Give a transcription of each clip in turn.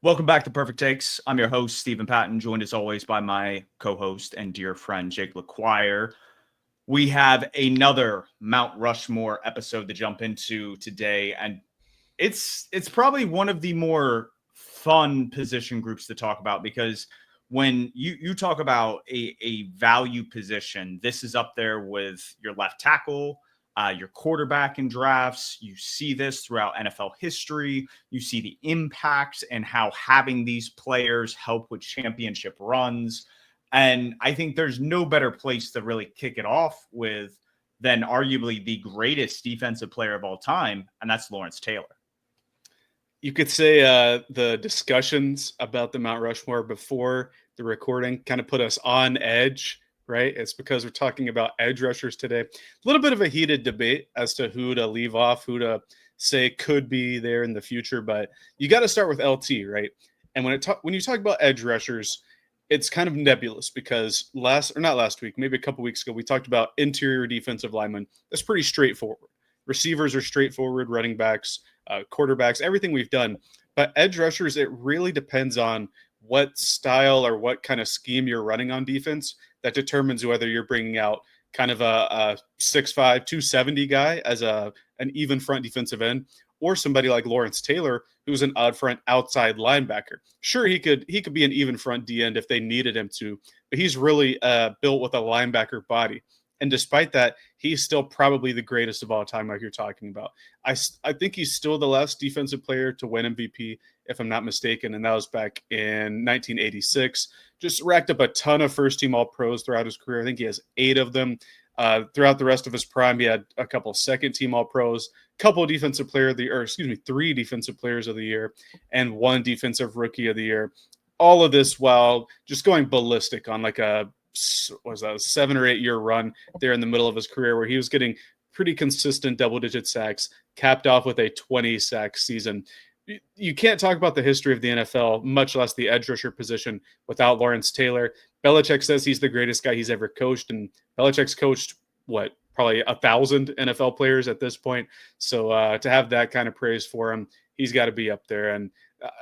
Welcome back to Purrfect Takes. I'm your host, Stephen Patton, joined as always by my co-host and dear friend, Jake LaQuire. We have another Mount Rushmore episode to jump into today, and it's probably one of the more fun position groups to talk about because when you talk about a value position, this is up there with your left tackle, your quarterback in drafts. You see this throughout NFL history. You see the impact and how having these players help with championship runs. And I think there's no better place to really kick it off with than arguably the greatest defensive player of all time, and that's Lawrence Taylor. You could say the discussions about the Mount Rushmore before the recording kind of put us on edge, right? It's because we're talking about edge rushers today. A little bit of a heated debate as to who to leave off, who to say could be there in the future, but you got to start with LT, right? And when you talk about edge rushers, it's kind of nebulous because not last week, maybe a couple weeks ago, we talked about interior defensive linemen. That's pretty straightforward. Receivers are straightforward, running backs, quarterbacks, everything we've done. But edge rushers, it really depends on what style or what kind of scheme you're running on defense that determines whether you're bringing out kind of a 6'5", 270 guy as an even front defensive end, or somebody like Lawrence Taylor, who's an odd front outside linebacker. Sure, he could be an even front D end if they needed him to, but he's really built with a linebacker body. And despite that, he's still probably the greatest of all time, like you're talking about. I think he's still the last defensive player to win MVP, if I'm not mistaken, and that was back in 1986. Just racked up a ton of first-team All-Pros throughout his career. I think he has 8 of them. Throughout the rest of his prime, he had a couple second-team All-Pros, couple defensive player of the year, 3 defensive players of the year, and 1 defensive rookie of the year. All of this while just going ballistic on like a 7 or 8 year run there in the middle of his career where he was getting pretty consistent double-digit sacks, capped off with a 20-sack season. You can't talk about the history of the NFL, much less the edge rusher position, without Lawrence Taylor. Belichick says he's the greatest guy he's ever coached, and Belichick's coached, probably 1,000 NFL players at this point. So to have that kind of praise for him, he's got to be up there. And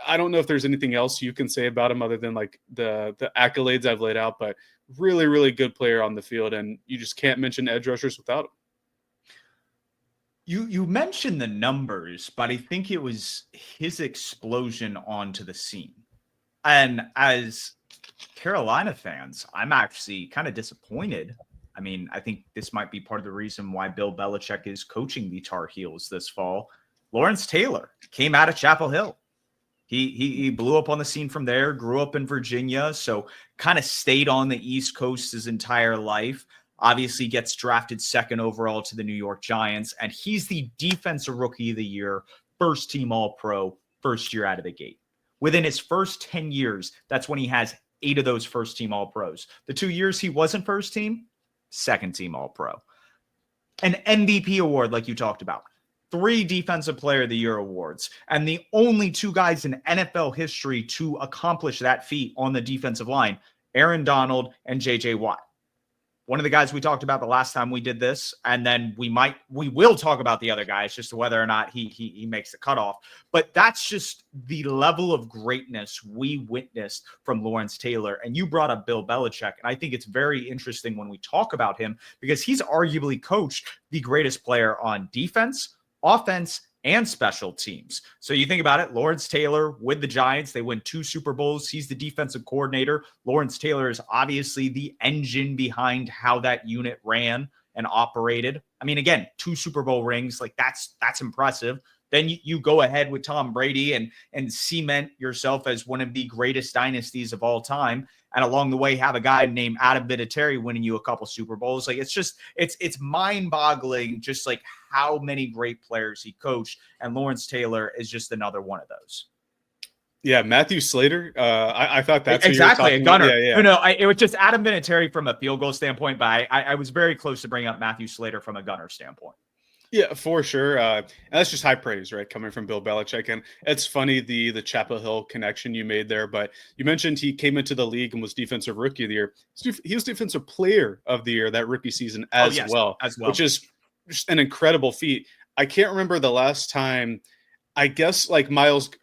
I don't know if there's anything else you can say about him other than like the accolades I've laid out, but really, really good player on the field, and you just can't mention edge rushers without him. You mentioned the numbers, but I think it was his explosion onto the scene. And as Carolina fans, I'm actually kind of disappointed. I mean, I think this might be part of the reason why Bill Belichick is coaching the Tar Heels this fall. Lawrence Taylor came out of Chapel Hill. He blew up on the scene from there, grew up in Virginia, so kind of stayed on the East Coast his entire life. Obviously gets drafted 2nd overall to the New York Giants, and he's the defensive rookie of the year, first team All-Pro, first year out of the gate. Within his first 10 years, that's when he has 8 of those first team All-Pros. The 2 years he wasn't first team, second team All-Pro. An MVP award like you talked about. 3 Defensive Player of the Year awards, and the only 2 guys in NFL history to accomplish that feat on the defensive line, Aaron Donald and J.J. Watt. One of the guys we talked about the last time we did this, and then we will talk about the other guys just to whether or not he makes the cutoff. But that's just the level of greatness we witnessed from Lawrence Taylor. And you brought up Bill Belichick, and I think it's very interesting when we talk about him because he's arguably coached the greatest player on defense, offense, and special teams. So you think about it, Lawrence Taylor with the Giants, they win 2 Super Bowls. He's the defensive coordinator. Lawrence Taylor is obviously the engine behind how that unit ran and operated. I mean, again, 2 Super Bowl rings, like that's impressive. Then you go ahead with Tom Brady and cement yourself as one of the greatest dynasties of all time. And along the way, have a guy named Adam Vinatieri winning you a couple Super Bowls. Like it's mind-boggling just like how many great players he coached. And Lawrence Taylor is just another one of those. Yeah, Matthew Slater. I thought that's exactly a gunner. Yeah. No, it was just Adam Vinatieri from a field goal standpoint, but I was very close to bringing up Matthew Slater from a gunner standpoint. Yeah, for sure. And that's just high praise, right? Coming from Bill Belichick. And it's funny, the Chapel Hill connection you made there, but you mentioned he came into the league and was defensive rookie of the year. He was defensive player of the year that rookie season as well, which is just an incredible feat. I can't remember the last time I guess like Patrick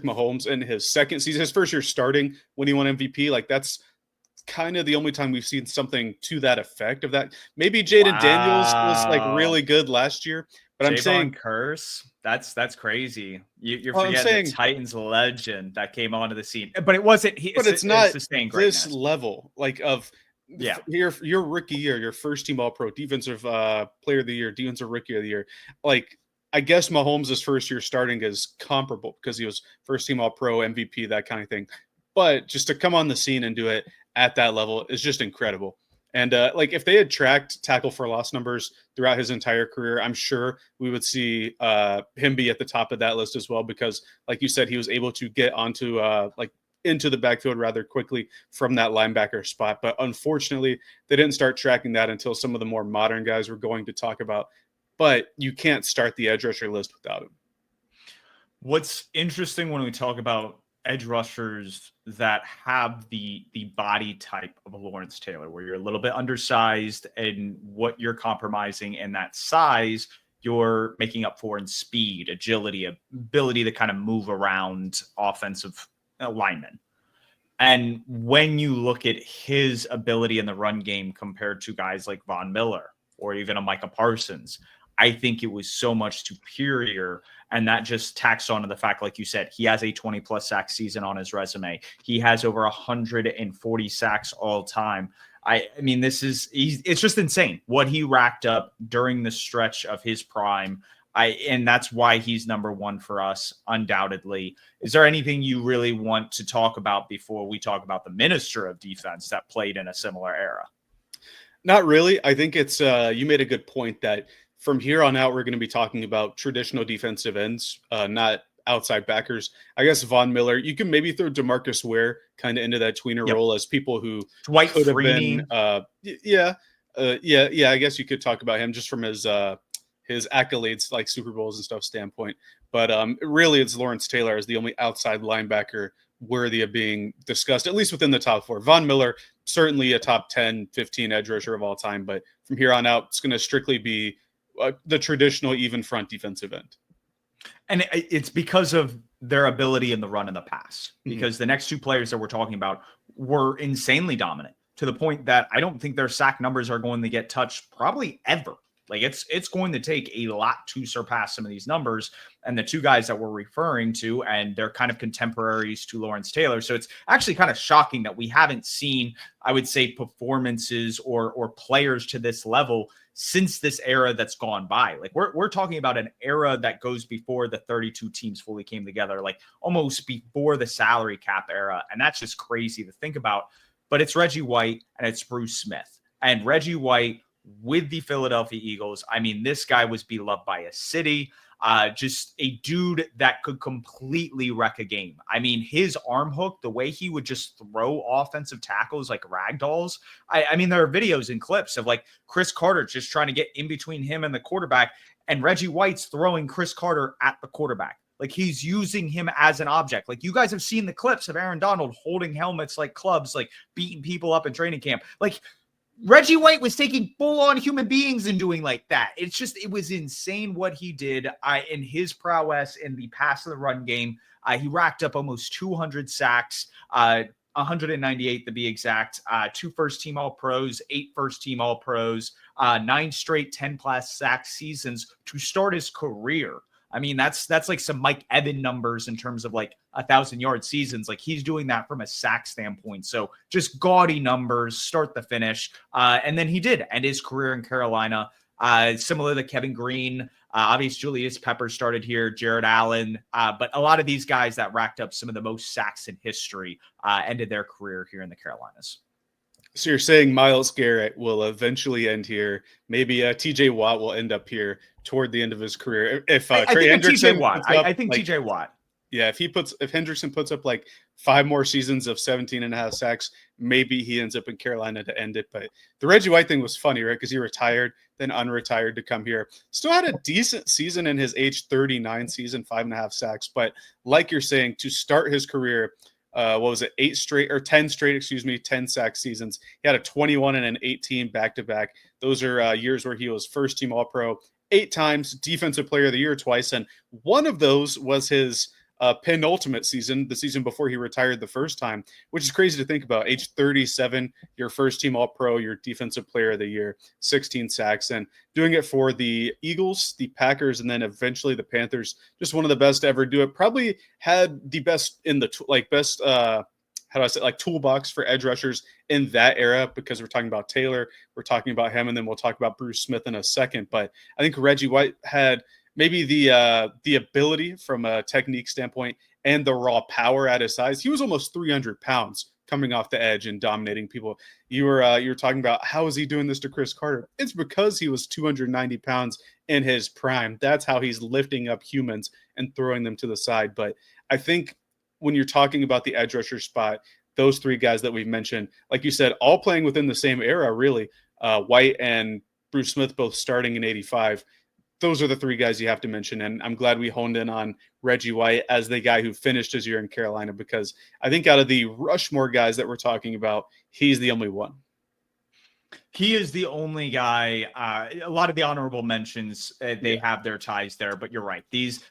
Mahomes in his second season, his first year starting when he won MVP, like that's kind of the only time we've seen something to that effect of that. Maybe Jaden Daniels was like Wow. really good last year, but Javon Curse. That's crazy. You're I'm forgetting the saying, Titans legend that came onto the scene, but it wasn't. but it's It's not sustained this greatness. level like of Yeah. your rookie year, your first team All Pro, defensive player of the year, defensive rookie of the year. Like I guess Mahomes' first year starting is comparable because he was first team All Pro, MVP, that kind of thing. But just to come on the scene and do it at that level is just incredible. And like if they had tracked tackle for loss numbers throughout his entire career, I'm sure we would see him be at the top of that list as well. Because, like you said, he was able to get onto like into the backfield rather quickly from that linebacker spot. But unfortunately, they didn't start tracking that until some of the more modern guys we're going to talk about. But you can't start the edge rusher list without him. What's interesting when we talk about edge rushers that have the body type of a Lawrence Taylor, where you're a little bit undersized, and what you're compromising in that size, you're making up for in speed, agility, ability to kind of move around offensive linemen. And when you look at his ability in the run game compared to guys like Von Miller or even a Micah Parsons, I think it was so much superior. And that just tacks on to the fact, like you said, he has a 20 plus sack season on his resume. He has over 140 sacks all time. I mean, it's just insane what he racked up during the stretch of his prime. And that's why he's number one for us, undoubtedly. Is there anything you really want to talk about before we talk about the minister of defense that played in a similar era? Not really. I think it's you made a good point that from here on out we're going to be talking about traditional defensive ends, not outside backers. I guess Von Miller, you can maybe throw DeMarcus Ware kind of into that tweener Yep. role as people who Dwight could have been Freeney. yeah, I guess you could talk about him just from his accolades like Super Bowls and stuff standpoint. But really it's Lawrence Taylor as the only outside linebacker worthy of being discussed, at least within the top four. Von Miller, certainly a top 10, 15 edge rusher of all time. But from here on out, it's going to strictly be the traditional even front defensive end. And it's because of their ability in the run and the pass, because the next two players that we're talking about were insanely dominant to the point that I don't think their sack numbers are going to get touched probably ever. Like it's going to take a lot to surpass some of these numbers. And the two guys that we're referring to, and they're kind of contemporaries to Lawrence Taylor. So it's actually kind of shocking that we haven't seen, I would say, performances or players to this level since this era that's gone by. Like we're talking about an era that goes before the 32 teams fully came together, like almost before the salary cap era. And that's just crazy to think about. But it's Reggie White and it's Bruce Smith. And Reggie White with the Philadelphia Eagles, I mean, this guy was beloved by a city. Just a dude that could completely wreck a game. I mean, his arm hook, the way he would just throw offensive tackles like ragdolls. I mean, there are videos and clips of like Chris Carter just trying to get in between him and the quarterback, and Reggie White's throwing Chris Carter at the quarterback. Like he's using him as an object. Like you guys have seen the clips of Aaron Donald holding helmets like clubs, like beating people up in training camp. Like Reggie White was taking full-on human beings and doing like that. It was insane what he did in his prowess in the pass of the run game. He racked up almost 200 sacks, 198 to be exact, 2 first-team All-Pros, 8 first-team All-Pros, 9 straight 10-plus sack seasons to start his career. I mean, that's like some Mike Evan numbers in terms of like 1,000-yard seasons. Like he's doing that from a sack standpoint. So just gaudy numbers, start the finish. And then he did end his career in Carolina. Similar to Kevin Green, obviously Julius Peppers started here, Jared Allen. But a lot of these guys that racked up some of the most sacks in history ended their career here in the Carolinas. So you're saying Myles Garrett will eventually end here. Maybe TJ Watt will end up here toward the end of his career. If Trey Hendrickson puts up, I think TJ Watt. Yeah, if Hendrickson puts up like 5 more seasons of 17 and a half sacks, maybe he ends up in Carolina to end it. But the Reggie White thing was funny, right? Because he retired, then unretired to come here. Still had a decent season in his age 39 season, 5.5 sacks. But like you're saying, to start his career, what was it, 10 straight, 10 sack seasons. He had a 21 and an 18 back-to-back. Those are years where he was first team All-Pro 8 times, Defensive Player of the Year twice, and one of those was his penultimate season, the season before he retired the first time, which is crazy to think about. Age 37, your first team All-Pro, your Defensive Player of the Year, 16 sacks, and doing it for the Eagles, the Packers, and then eventually the Panthers. Just one of the best to ever do it. Probably had the best in the best how do I say, like, toolbox for edge rushers in that era, because we're talking about Taylor, we're talking about him, and then we'll talk about Bruce Smith in a second. But I think Reggie White had maybe the ability from a technique standpoint and the raw power at his size. He was almost 300 pounds coming off the edge and dominating people. You were talking about, how is he doing this to Chris Carter? It's because he was 290 pounds in his prime. That's how he's lifting up humans and throwing them to the side. But I think when you're talking about the edge rusher spot, those 3 guys that we've mentioned, like you said, all playing within the same era, really. White and Bruce Smith both starting in 85. Those are the 3 guys you have to mention. And I'm glad we honed in on Reggie White as the guy who finished his year in Carolina, because I think out of the Rushmore guys that we're talking about, he's the only one. He is the only guy. A lot of the honorable mentions, they have their ties there, but you're right. These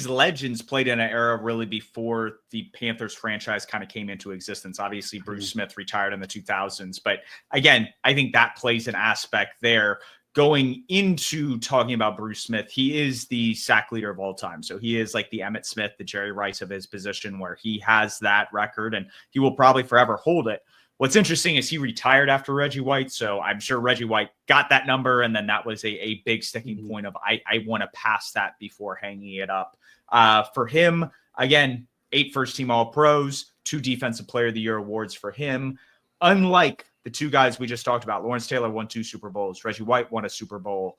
legends played in an era really before the Panthers franchise kind of came into existence. Obviously, Bruce Smith retired in the 2000s, but again, I think that plays an aspect there. Going into talking about Bruce Smith, he is the sack leader of all time. So he is like the Emmitt Smith, the Jerry Rice of his position, where he has that record and he will probably forever hold it. What's interesting is he retired after Reggie White, so I'm sure Reggie White got that number, and then that was a big sticking point of I want to pass that before hanging it up. For him, again, 8 first-team All-Pros, 2 Defensive Player of the Year awards for him. Unlike the 2 guys we just talked about, Lawrence Taylor won 2 Super Bowls. Reggie White won a Super Bowl.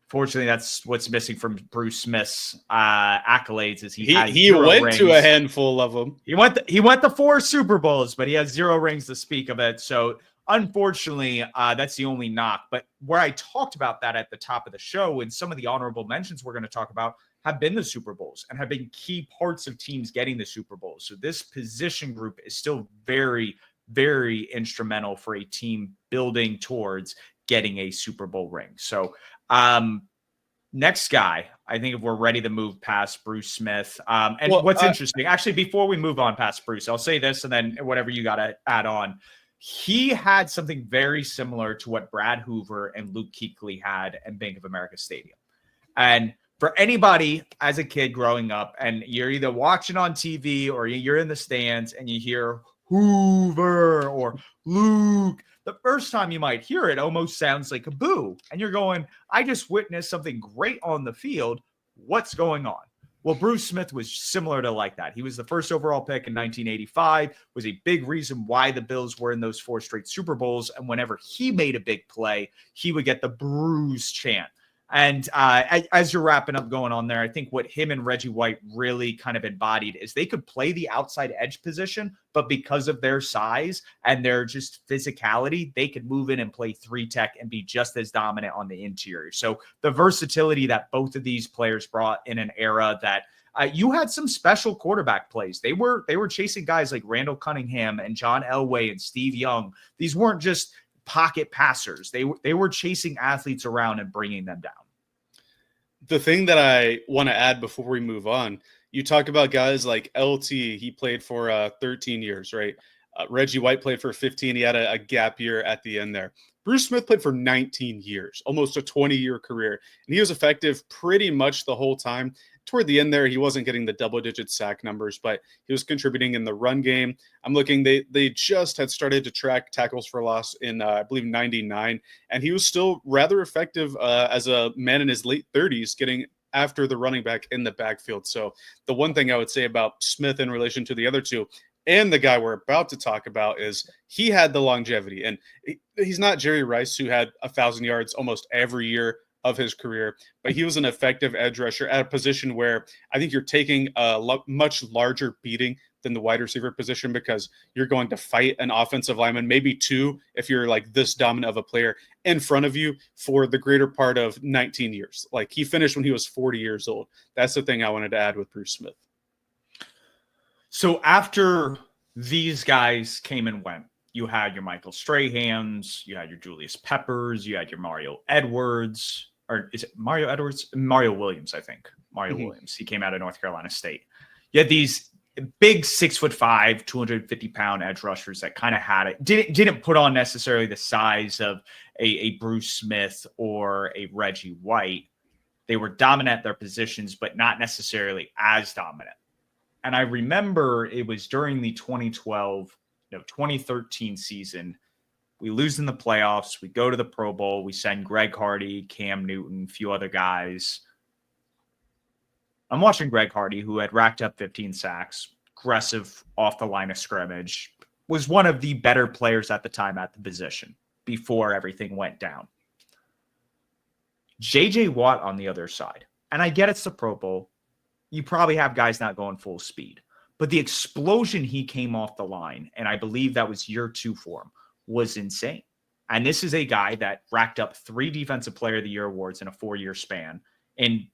Fortunately, that's what's missing from Bruce Smith's accolades. Is he went rings. to a handful of them. He went to 4 Super Bowls, but he has 0 rings to speak of it. So unfortunately, that's the only knock. But where I talked about that at the top of the show, and some of the honorable mentions we're going to talk about have been the Super Bowls and have been key parts of teams getting the Super Bowl. So this position group is still very, very instrumental for a team building towards getting a Super Bowl ring. So next guy, I think if we're ready to move past Bruce Smith, what's interesting, actually, before we move on past Bruce, I'll say this and then whatever you got to add on. He had something very similar to what Brad Hoover and Luke Kuechly had in Bank of America Stadium. And for anybody as a kid growing up, and you're either watching on TV or you're in the stands and you hear Hoover or Luke, the first time you might hear it almost sounds like a boo. And you're going, I just witnessed something great on the field. What's going on? Well, Bruce Smith was similar to like that. He was the first overall pick in 1985, was a big reason why the Bills were in those 4 straight Super Bowls. And whenever he made a big play, he would get the Bruce chant. And as you're wrapping up going on there, I think what him and Reggie White really kind of embodied is they could play the outside edge position, but because of their size and their just physicality, they could move in and play 3 tech and be just as dominant on the interior. So the versatility that both of these players brought in an era that you had some special quarterback plays. They were chasing guys like Randall Cunningham and John Elway and Steve Young. These weren't just pocket passers. They were chasing athletes around and bringing them down. The thing that I want to add before we move on, you talk about guys like LT. He played for 13 years, right? Reggie White played for 15. He had a gap year at the end there. Bruce Smith played for 19 years, almost a 20-year career. And he was effective pretty much the whole time. Toward the end there, he wasn't getting the double-digit sack numbers, but he was contributing in the run game. I'm looking, they just had started to track tackles for loss in, I believe, 99, and he was still rather effective as a man in his late 30s getting after the running back in the backfield. So the one thing I would say about Smith in relation to the other 2 and the guy we're about to talk about is he had the longevity. And he's not Jerry Rice, who had 1,000 yards almost every year of his career, but he was an effective edge rusher at a position where I think you're taking a much larger beating than the wide receiver position, because you're going to fight an offensive lineman, maybe 2 if you're like this dominant of a player, in front of you for the greater part of 19 years. Like, he finished when he was 40 years old. That's the thing I wanted to add with Bruce Smith. So after these guys came and went, you had your Michael Strahans, you had your Julius Peppers, you had your Mario Edwards. or is it Mario Edwards? Mario Williams, I think. Mario Williams. He came out of North Carolina State. You had these big 6'5", 250-pound edge rushers that kind of had it. Didn't put on necessarily the size of a Bruce Smith or a Reggie White. They were dominant at their positions, but not necessarily as dominant. And I remember it was during the 2013 season. We lose in the playoffs. We go to the Pro Bowl. We send Greg Hardy, Cam Newton, a few other guys. I'm watching Greg Hardy, who had racked up 15 sacks, aggressive off the line of scrimmage, was one of the better players at the time at the position before everything went down. J.J. Watt on the other side. And I get it's the Pro Bowl. You probably have guys not going full speed. But the explosion he came off the line, and I believe that was year 2 for him, was insane. And this is a guy that racked up 3 Defensive Player of the Year awards in a 4-year span. In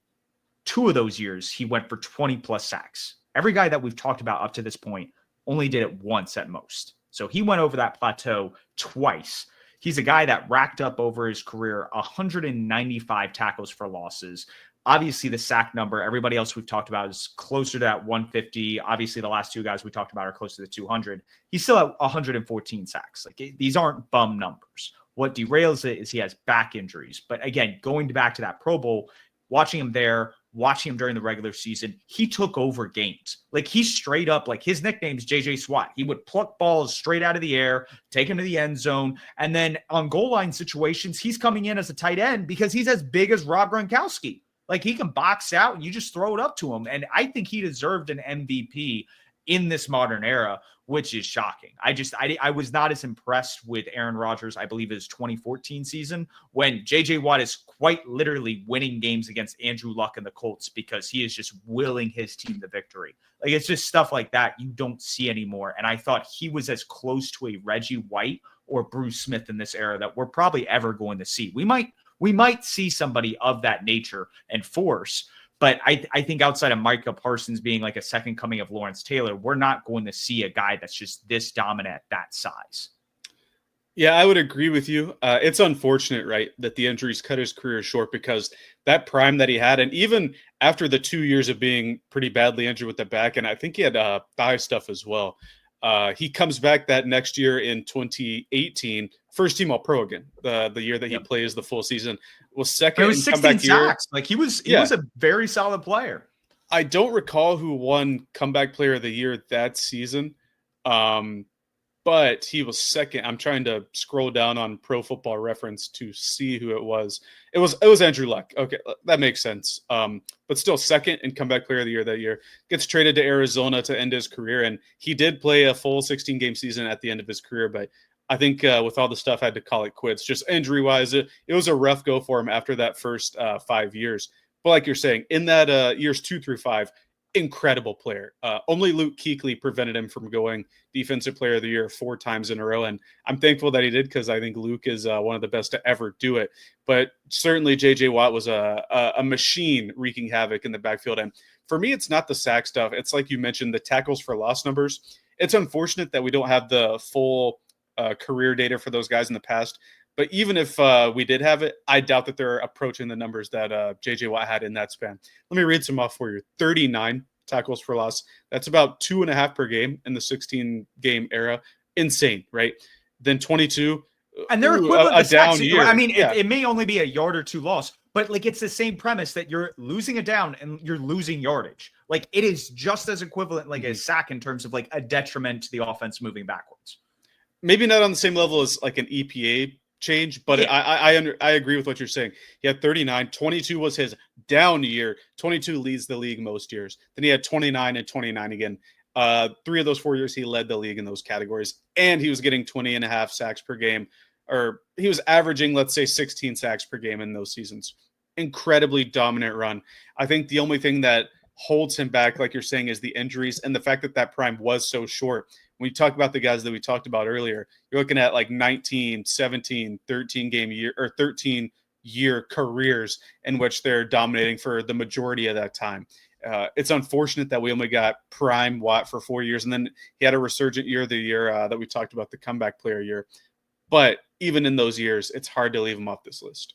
2 of those years, he went for 20-plus sacks. Every guy that we've talked about up to this point only did it once at most. So he went over that plateau twice. He's a guy that racked up over his career 195 tackles for losses. Obviously, the sack number, everybody else we've talked about is closer to that 150. Obviously, the last 2 guys we talked about are close to the 200. He's still at 114 sacks. Like, these aren't bum numbers. What derails it is he has back injuries. But again, going back to that Pro Bowl, watching him there, watching him during the regular season, he took over games. Like, he straight up, like, his nickname's JJ Swatt. He would pluck balls straight out of the air, take him to the end zone. And then on goal line situations, he's coming in as a tight end because he's as big as Rob Gronkowski. Like, he can box out and you just throw it up to him. And I think he deserved an MVP in this modern era, which is shocking. I was not as impressed with Aaron Rodgers, I believe his 2014 season, when JJ Watt is quite literally winning games against Andrew Luck and the Colts because he is just willing his team to victory. Like, it's just stuff like that you don't see anymore. And I thought he was as close to a Reggie White or Bruce Smith in this era that we're probably ever going to see. We might see somebody of that nature and force, but I think outside of Micah Parsons being like a second coming of Lawrence Taylor, we're not going to see a guy that's just this dominant at that size. Yeah, I would agree with you. It's unfortunate, right, that the injuries cut his career short because that prime that he had, and even after the 2 years of being pretty badly injured with the back, and I think he had thigh stuff as well. He comes back that next year in 2018, first team All-Pro again. The year that he plays the full season was second. It was 16 sacks. Like, he was a very solid player. I don't recall who won comeback player of the year that season. But he was second. I'm trying to scroll down on Pro Football Reference to see who it was. It was Andrew Luck. Okay, that makes sense. But still second in comeback player of the year that year. Gets traded to Arizona to end his career, and he did play a full 16-game season at the end of his career. But I think with all the stuff, I had to call it quits. Just injury-wise, it was a rough go for him after that first 5 years. But like you're saying, in that years 2 through 5, incredible player. Only Luke Kuechly prevented him from going defensive player of the year 4 times in a row. And I'm thankful that he did because I think Luke is one of the best to ever do it. But certainly JJ Watt was a machine wreaking havoc in the backfield. And for me, it's not the sack stuff. It's like you mentioned, the tackles for loss numbers. It's unfortunate that we don't have the full career data for those guys in the past. But even if we did have it, I doubt that they're approaching the numbers that J.J. Watt had in that span. Let me read some off for you. 39 tackles for loss. That's about 2.5 per game in the 16-game era. Insane, right? Then 22. And they're equivalent to down sacks. year. I mean, it may only be a yard or 2 loss, but like, it's the same premise that you're losing a down and you're losing yardage. Like, it is just as equivalent, like a sack, in terms of like a detriment to the offense moving backwards. Maybe not on the same level as like an EPA change, but yeah. I agree with what you're saying. He had 39. 22 was his down year. 22 leads the league most years. Then he had 29 and 29 again. 3 of those 4 years he led the league in those categories, and he was getting 20.5 sacks per game, or he was averaging, let's say, 16 sacks per game in those seasons. Incredibly dominant run. I think the only thing that holds him back, like you're saying, is the injuries and the fact that that prime was so short. When you talk about the guys that we talked about earlier, you're looking at like 19, 17, 13-year careers in which they're dominating for the majority of that time. It's unfortunate that we only got prime Watt for 4 years, and then he had a resurgent year the year that we talked about, the comeback player year. But even in those years, it's hard to leave him off this list.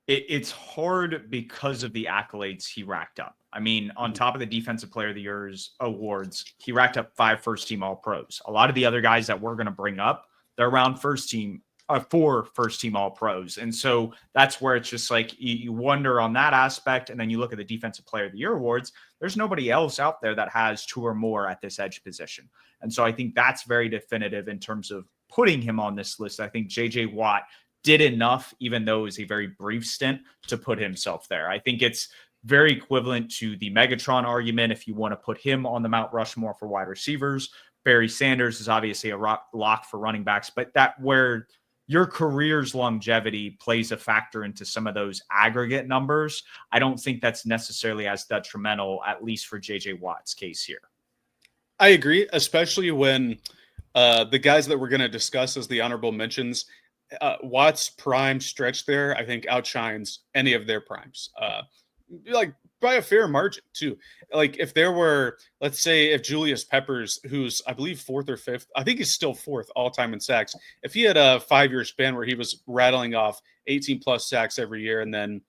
It's hard because of the accolades he racked up. I mean, on top of the Defensive Player of the Year's awards, he racked up 5 first-team All-Pros. A lot of the other guys that we're going to bring up, they're around 4 first-team All-Pros. And so that's where it's just like you wonder on that aspect. And then you look at the Defensive Player of the Year awards, there's nobody else out there that has 2 or more at this edge position. And so I think that's very definitive in terms of putting him on this list. I think J.J. Watt did enough, even though it was a very brief stint, to put himself there. I think it's very equivalent to the Megatron argument if you want to put him on the Mount Rushmore for wide receivers. Barry Sanders is obviously a lock for running backs, but that where your career's longevity plays a factor into some of those aggregate numbers, I don't think that's necessarily as detrimental, at least for J.J. Watt's case here. I agree, especially when the guys that we're going to discuss as the honorable mentions, Watt's prime stretch there, I think, outshines any of their primes. Like by a fair margin too. Like if there were, let's say, if Julius Peppers, who's I believe 4th or 5th, I think he's still 4th all time in sacks. If he had a 5-year span where he was rattling off 18 plus sacks every year and then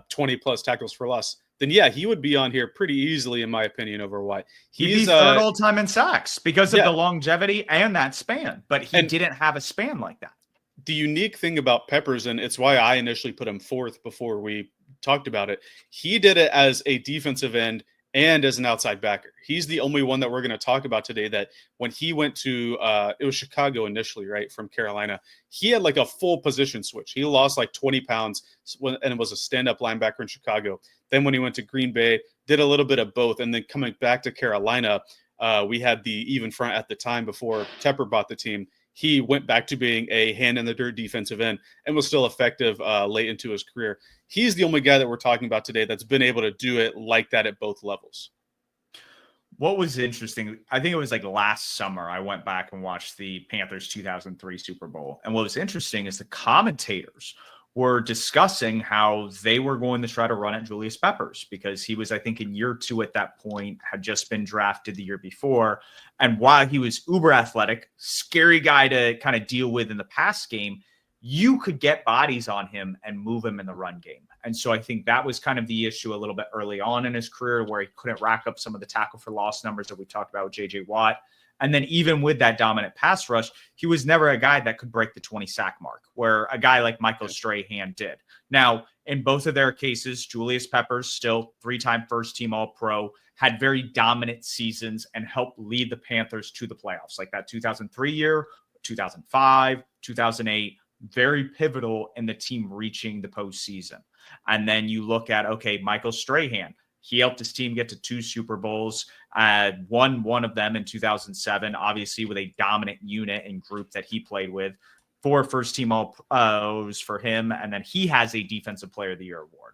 20 plus tackles for loss, then yeah, he would be on here pretty easily, in my opinion, over Watt. He's 3rd all time in sacks because of the longevity and that span, but he didn't have a span like that. The unique thing about Peppers, and it's why I initially put him 4th before we talked about it, he did it as a defensive end and as an outside backer. He's the only one that we're going to talk about today that when he went to, it was Chicago initially, right, from Carolina, he had like a full position switch. He lost like 20 pounds and was a stand-up linebacker in Chicago. Then when he went to Green Bay, did a little bit of both. And then coming back to Carolina, we had the even front at the time before Tepper bought the team. He went back to being a hand-in-the-dirt defensive end and was still effective late into his career. He's the only guy that we're talking about today that's been able to do it like that at both levels. What was interesting, I think it was like last summer, I went back and watched the Panthers 2003 Super Bowl. And what was interesting is the commentators were discussing how they were going to try to run at Julius Peppers because he was, I think, in year 2 at that point, had just been drafted the year before. And while he was uber athletic, scary guy to kind of deal with in the pass game, you could get bodies on him and move him in the run game. And so I think that was kind of the issue a little bit early on in his career where he couldn't rack up some of the tackle for loss numbers that we talked about with J.J. Watt. And then even with that dominant pass rush, he was never a guy that could break the 20 sack mark, where a guy like Michael Strahan did. Now, in both of their cases, Julius Peppers, still 3-time first-team All-Pro, had very dominant seasons and helped lead the Panthers to the playoffs. Like that 2003 year, 2005, 2008, very pivotal in the team reaching the postseason. And then you look at, okay, Michael Strahan. He helped his team get to 2 Super Bowls, won one of them in 2007, obviously with a dominant unit and group that he played with. 4 first-team All-Pros for him, and then he has a Defensive Player of the Year award.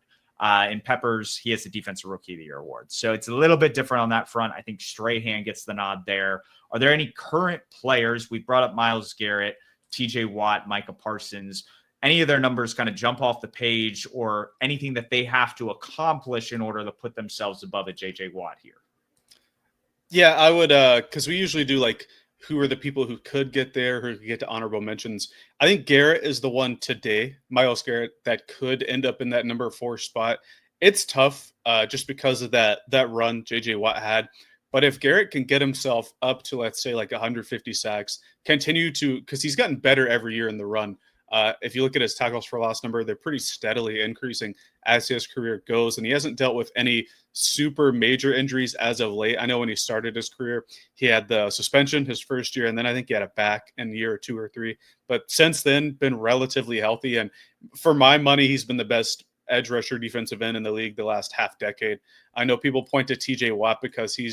In Peppers, he has the Defensive Rookie of the Year award. So it's a little bit different on that front. I think Strahan gets the nod there. Are there any current players? We brought up Myles Garrett, TJ Watt, Micah Parsons. Any of their numbers kind of jump off the page or anything that they have to accomplish in order to put themselves above a JJ Watt here? Yeah, I would, because we usually do like who are the people who could get there, who could get to honorable mentions. I think Garrett is the one today, Myles Garrett, that could end up in that number 4 spot. It's tough just because of that run JJ Watt had. But if Garrett can get himself up to, let's say, like 150 sacks, continue to, because he's gotten better every year in the run. If you look at his tackles for loss number, they're pretty steadily increasing as his career goes. And he hasn't dealt with any super major injuries as of late. I know when he started his career, he had the suspension his first year, and then I think he had a back in year 2 or 3. But since then, been relatively healthy. And for my money, he's been the best edge rusher defensive end in the league the last half decade. I know people point to TJ Watt because he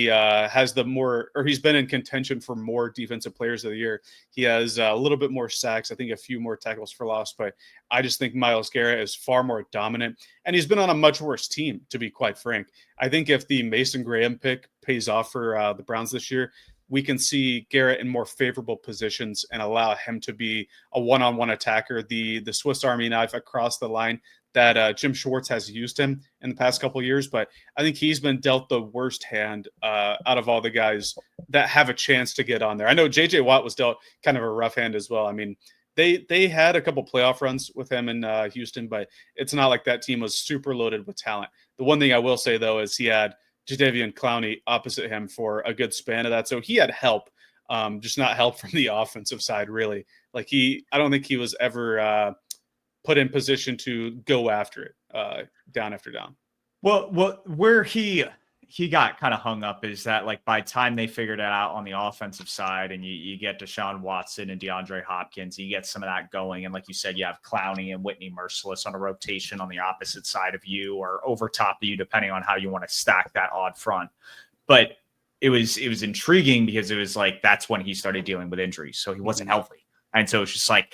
has the more, or he's been in contention for more defensive players of the year. He has a little bit more sacks, I think a few more tackles for loss, but I just think Myles Garrett is far more dominant, and he's been on a much worse team, to be quite frank. I think if the Mason Graham pick pays off for the Browns this year, we can see Garrett in more favorable positions and allow him to be a one-on-one attacker, the Swiss Army knife across the line that Jim Schwartz has used him in the past couple of years. But I think he's been dealt the worst hand out of all the guys that have a chance to get on there. I know J.J. Watt was dealt kind of a rough hand as well. I mean, They had a couple playoff runs with him in Houston, but it's not like that team was super loaded with talent. The one thing I will say, though, is he had Jadeveon Clowney opposite him for a good span of that. So he had help, just not help from the offensive side, really. Like I don't think he was ever put in position to go after it down after down. Well, where he got kind of hung up is that, like, by the time they figured it out on the offensive side, and you get Deshaun Watson and DeAndre Hopkins, you get some of that going, and like you said, you have Clowney and Whitney Merciless on a rotation on the opposite side of you or over top of you, depending on how you want to stack that odd front. But it was intriguing because it was like that's when he started dealing with injuries, so he wasn't healthy. And so it's just like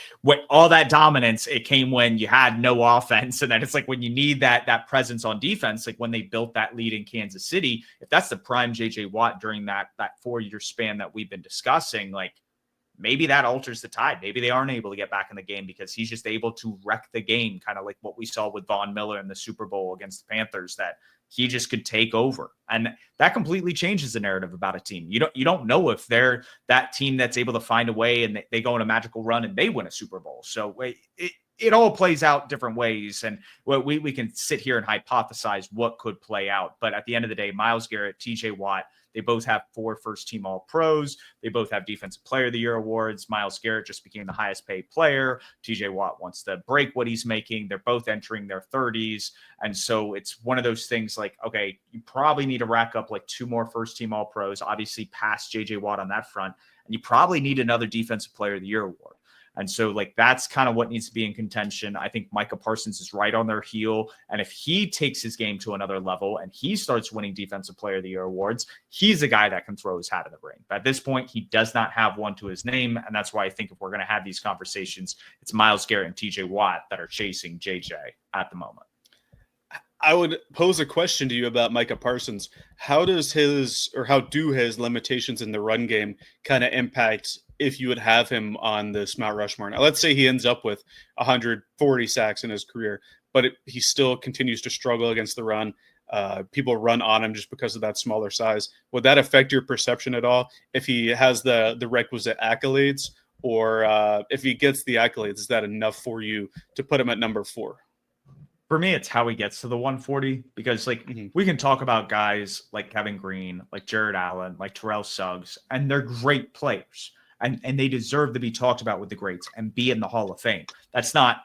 all that dominance, it came when you had no offense. And then it's like when you need that presence on defense, like when they built that lead in Kansas City, if that's the prime JJ Watt during that 4-year span that we've been discussing, like maybe that alters the tide. Maybe they aren't able to get back in the game because he's just able to wreck the game, kind of like what we saw with Von Miller in the Super Bowl against the Panthers, that he just could take over. And that completely changes the narrative about a team. You don't know if they're that team that's able to find a way and they go on a magical run and they win a Super Bowl. So it all plays out different ways. And we can sit here and hypothesize what could play out. But at the end of the day, Myles Garrett, TJ Watt, they both have 4 first-team All-Pros. They both have Defensive Player of the Year awards. Myles Garrett just became the highest-paid player. TJ Watt wants to break what he's making. They're both entering their 30s. And so it's one of those things like, okay, you probably need to rack up like 2 more first-team All-Pros, obviously past JJ Watt on that front. And you probably need another Defensive Player of the Year award. And so, like, that's kind of what needs to be in contention. I think Micah Parsons is right on their heel. And if he takes his game to another level and he starts winning Defensive Player of the Year awards, he's a guy that can throw his hat in the ring. But at this point, he does not have one to his name. And that's why I think if we're going to have these conversations, it's Myles Garrett and TJ Watt that are chasing JJ at the moment. I would pose a question to you about Micah Parsons. How do his limitations in the run game kind of impact if you would have him on this Mount Rushmore? Now, let's say he ends up with 140 sacks in his career, but he still continues to struggle against the run. People run on him just because of that smaller size. Would that affect your perception at all if he has the requisite accolades, or if he gets the accolades, is that enough for you to put him at number 4? For me, it's how he gets to the 140, because we can talk about guys like Kevin Green, like Jared Allen, like Terrell Suggs, and they're great players. And they deserve to be talked about with the greats and be in the Hall of Fame. That's not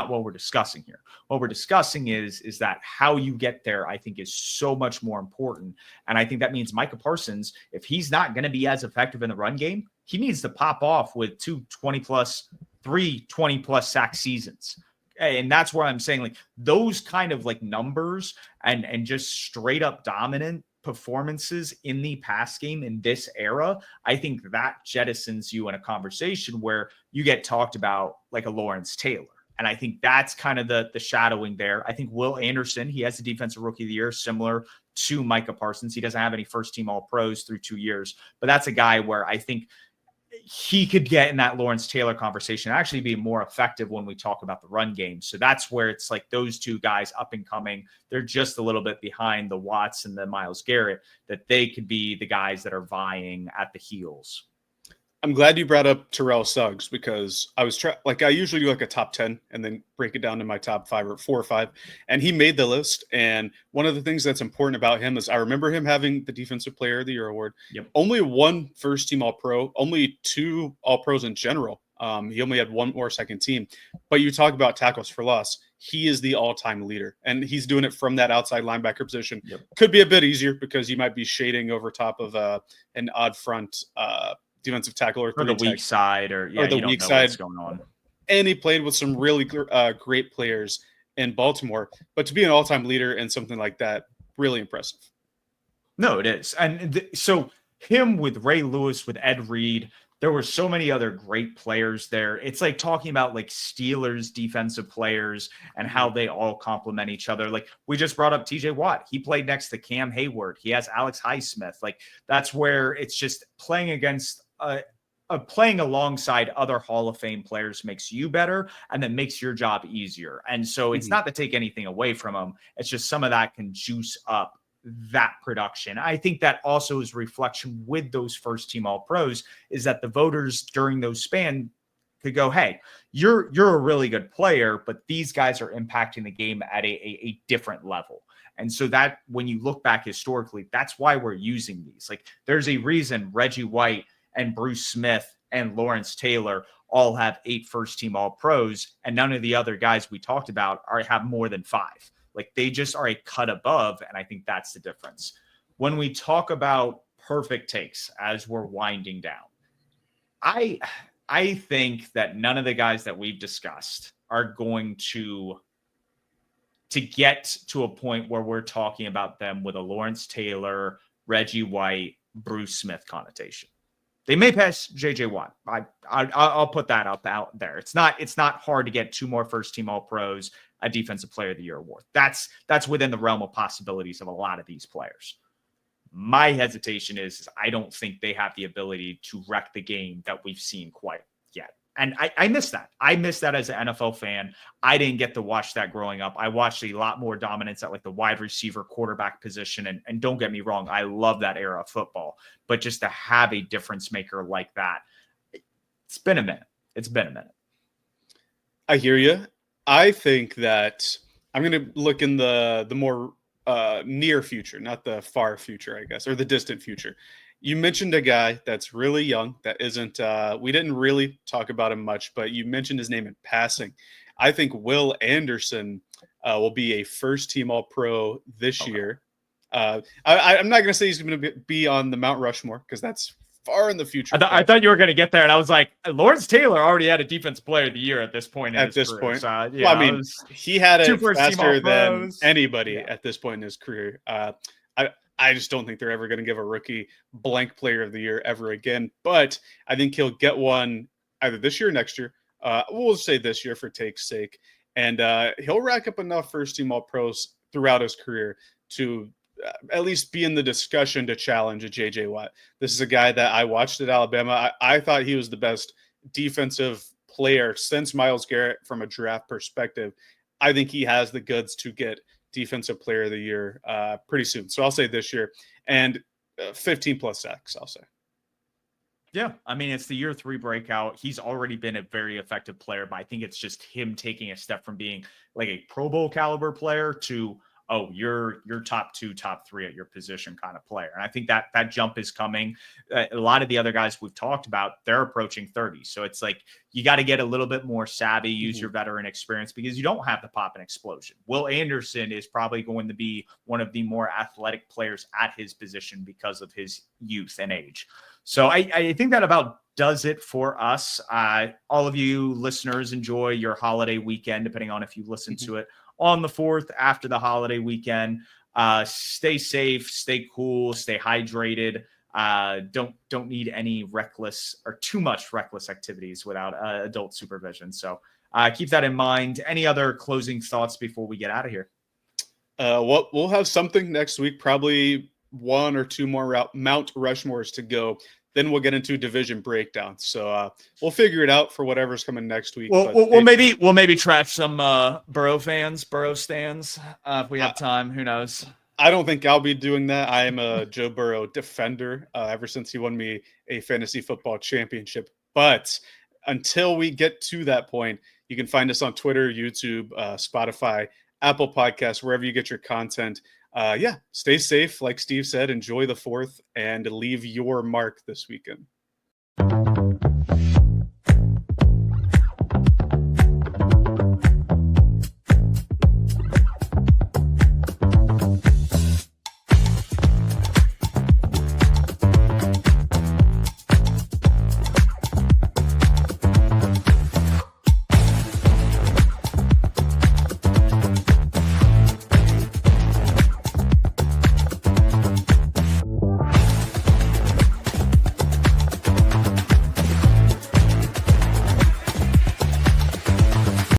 what we're discussing here. What we're discussing is that how you get there, I think, is so much more important. And I think that means Micah Parsons, if he's not going to be as effective in the run game, he needs to pop off with 3 20+ sack seasons. And that's where I'm saying, like, those kind of like numbers and just straight up dominant performances in the pass game in this era, I think that jettisons you in a conversation where you get talked about like a Lawrence Taylor. And I think that's kind of the shadowing there. I think Will Anderson, he has the Defensive Rookie of the Year, similar to Micah Parsons. He doesn't have any first-team All-Pros through 2 years, but that's a guy where I think he could get in that Lawrence Taylor conversation, actually be more effective when we talk about the run game. So that's where it's like those two guys up and coming, they're just a little bit behind the Watts and the Myles Garrett, that they could be the guys that are vying at the heels. I'm glad you brought up Terrell Suggs, because I was I usually do like a top 10 and then break it down to my top 5 or 4 or 5. And he made the list. And one of the things that's important about him is I remember him having the Defensive Player of the Year award. Yep. Only 1 first-team All-Pro, only 2 All-Pros in general. He only had 1 more second team. But you talk about tackles for loss. He is the all-time leader, and he's doing it from that outside linebacker position. Yep. Could be a bit easier because you might be shading over top of an odd front defensive tackle or the weak side, or the weak side. What's going on. And he played with some really great players in Baltimore. But to be an all-time leader in something like that, really impressive. No, it is. And so him with Ray Lewis, with Ed Reed, there were so many other great players there. It's like talking about like Steelers defensive players and how they all complement each other. Like we just brought up TJ Watt. He played next to Cam Hayward. He has Alex Highsmith. Like that's where it's just playing against playing alongside other Hall of Fame players makes you better, and then makes your job easier. And so it's not to take anything away from them. It's just some of that can juice up that production. I think that also is reflection with those first team All-Pros, is that the voters during those span could go, hey, you're a really good player, but these guys are impacting the game at a different level. And so that when you look back historically, that's why we're using these. Like there's a reason Reggie White and Bruce Smith and Lawrence Taylor all have 8 first-team All-Pros, and none of the other guys we talked about have more than 5. Like they just are a cut above, and I think that's the difference. When we talk about Purrfect Takes as we're winding down, I think that none of the guys that we've discussed are going to get to a point where we're talking about them with a Lawrence Taylor, Reggie White, Bruce Smith connotation. They may pass JJ Watt. I'll put that out there. It's not hard to get 2 more first-team All-Pros, a Defensive Player of the Year award. That's within the realm of possibilities of a lot of these players. My hesitation is I don't think they have the ability to wreck the game that we've seen quite yet. And I miss that. I miss that as an NFL fan. I didn't get to watch that growing up. I watched a lot more dominance at like the wide receiver quarterback position. And don't get me wrong, I love that era of football. But just to have a difference maker like that, it's been a minute. It's been a minute. I hear you. I think that I'm going to look in the more near future, not the far future, I guess, or the distant future. You mentioned a guy that's really young that isn't we didn't really talk about him much, but you mentioned his name in passing. I think Will Anderson will be a first-team All-Pro this year. I'm not going to say he's going to be on the Mount Rushmore because that's far in the future. I thought you were going to get there, and I was like, Lawrence Taylor already had a Defensive Player of the Year at this point. At this point, so, well, I mean, he had it faster than anybody Yeah. at this point in his career. I just don't think they're ever going to give a rookie blank Player of the Year ever again. But I think he'll get one either this year or next year. We'll say this year for Take's sake. And he'll rack up enough first-team All-Pros throughout his career to at least be in the discussion to challenge a J.J. Watt. This is a guy that I watched at Alabama. I thought he was the best defensive player since Myles Garrett from a draft perspective. I think he has the goods to get Defensive Player of the Year pretty soon. So I'll say this year. And 15-plus sacks, I'll say. Yeah, I mean, it's the year 3 breakout. He's already been a very effective player, but I think it's just him taking a step from being like a Pro Bowl caliber player to, oh, you're top 2, top 3 at your position kind of player. And I think that jump is coming. A lot of the other guys we've talked about, they're approaching 30. So it's like you got to get a little bit more savvy, use your veteran experience because you don't have the pop and explosion. Will Anderson is probably going to be one of the more athletic players at his position because of his youth and age. So I think that about does it for us. All of you listeners, enjoy your holiday weekend, depending on if you listen to it on the 4th after the holiday weekend. Stay safe, stay cool, stay hydrated. Don't need any reckless or too much reckless activities without adult supervision. So keep that in mind. Any other closing thoughts before we get out of here? We'll have something next week, probably 1 or 2 more Mount Rushmores to go. Then we'll get into division breakdown. So we'll figure it out for whatever's coming next week. We'll maybe trash some Burrow stands if we have time. Who knows? I don't think I'll be doing that. I am a Joe Burrow defender ever since he won me a fantasy football championship. But until we get to that point, you can find us on Twitter, YouTube, Spotify, Apple Podcasts, wherever you get your content. Stay safe. Like Steve said, enjoy the 4th and leave your mark this weekend.